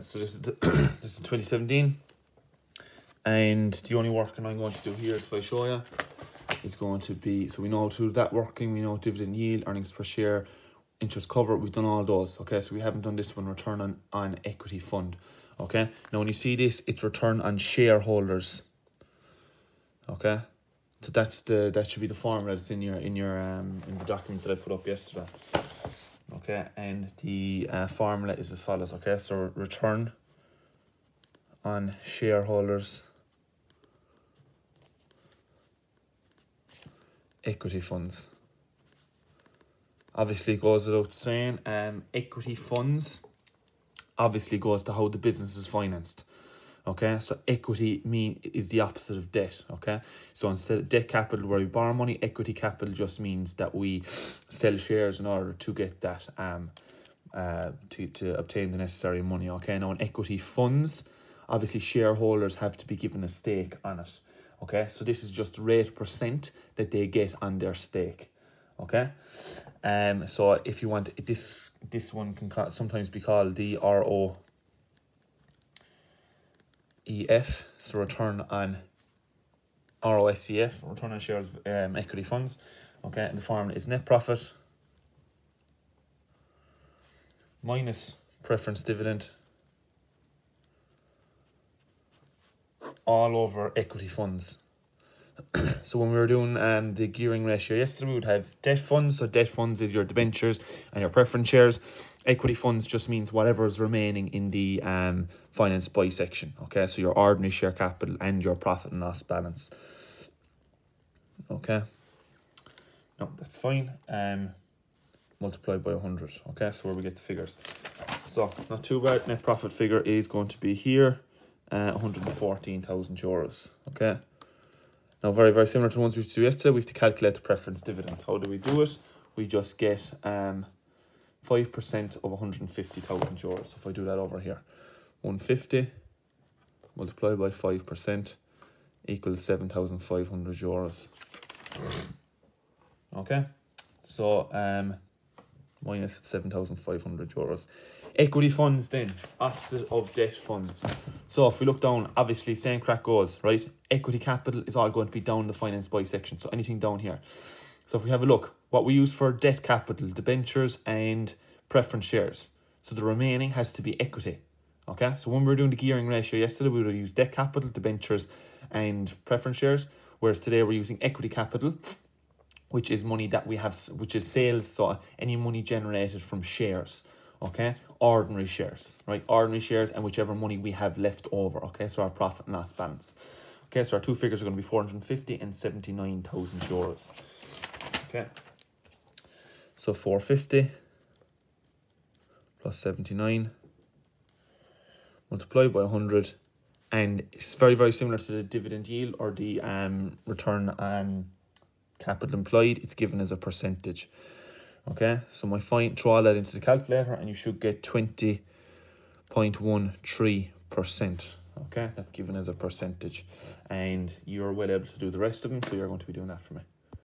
so this is this is 2017, and the only working I'm going to do here is, if I show you, is going to be, so we know how to do that working, we know dividend yield, earnings per share, interest cover, we've done all those, okay? So we haven't done this one, return on equity fund, okay? Now when you see this, it's return on shareholders, okay? So that should be the formula that's in the document that I put up yesterday, okay? And the formula is as follows, okay? So return on shareholders equity funds. Obviously it goes without saying, equity funds obviously goes to how the business is financed. Okay, so equity is the opposite of debt. Okay, so instead of debt capital where we borrow money, equity capital just means that we sell shares in order to get that to obtain the necessary money. Okay, now in equity funds, obviously shareholders have to be given a stake on it. Okay, so this is just rate % that they get on their stake. Okay, so if you want, this one can sometimes be called the ROEF, so return on ROSCF, return on shares equity funds. Okay, and the formula is net profit minus preference dividend all over equity funds. So when we were doing the gearing ratio yesterday, we would have debt funds. So debt funds is your debentures and your preference shares. Equity funds just means whatever is remaining in the finance by section. Okay, so your ordinary share capital and your profit and loss balance. Okay, no, that's fine. Multiplied by 100. Okay, so where we get the figures. So not too bad. Net profit figure is going to be here, 114,000 euros. Okay. Now, very, very similar to the ones we used to do yesterday, we have to calculate the preference dividend. How do we do it? We just get 5% of 150,000 euros. So if I do that over here, 150 multiplied by 5% equals 7,500 euros. Okay, so minus 7,500 euros. Equity funds then, opposite of debt funds. So if we look down, obviously same crack goes, right? Equity capital is all going to be down the finance by section, so anything down here. So if we have a look, what we use for debt capital, debentures and preference shares. So the remaining has to be equity, okay? So when we were doing the gearing ratio yesterday, we would use debt capital, debentures and preference shares, whereas today we're using equity capital, which is money that we have, which is sales, so any money generated from shares. Okay, ordinary shares, right? Ordinary shares and whichever money we have left over. Okay, so our profit and loss balance. Okay, so our two figures are going to be 450 and 79,000 euros. Okay, so 450 plus 79 multiplied by 100, and it's very, very similar to the dividend yield or the return on capital employed. It's given as a percentage. Okay, so throw all that into the calculator and you should get 20.13%. Okay, that's given as a percentage, and you're well able to do the rest of them, so you're going to be doing that for me.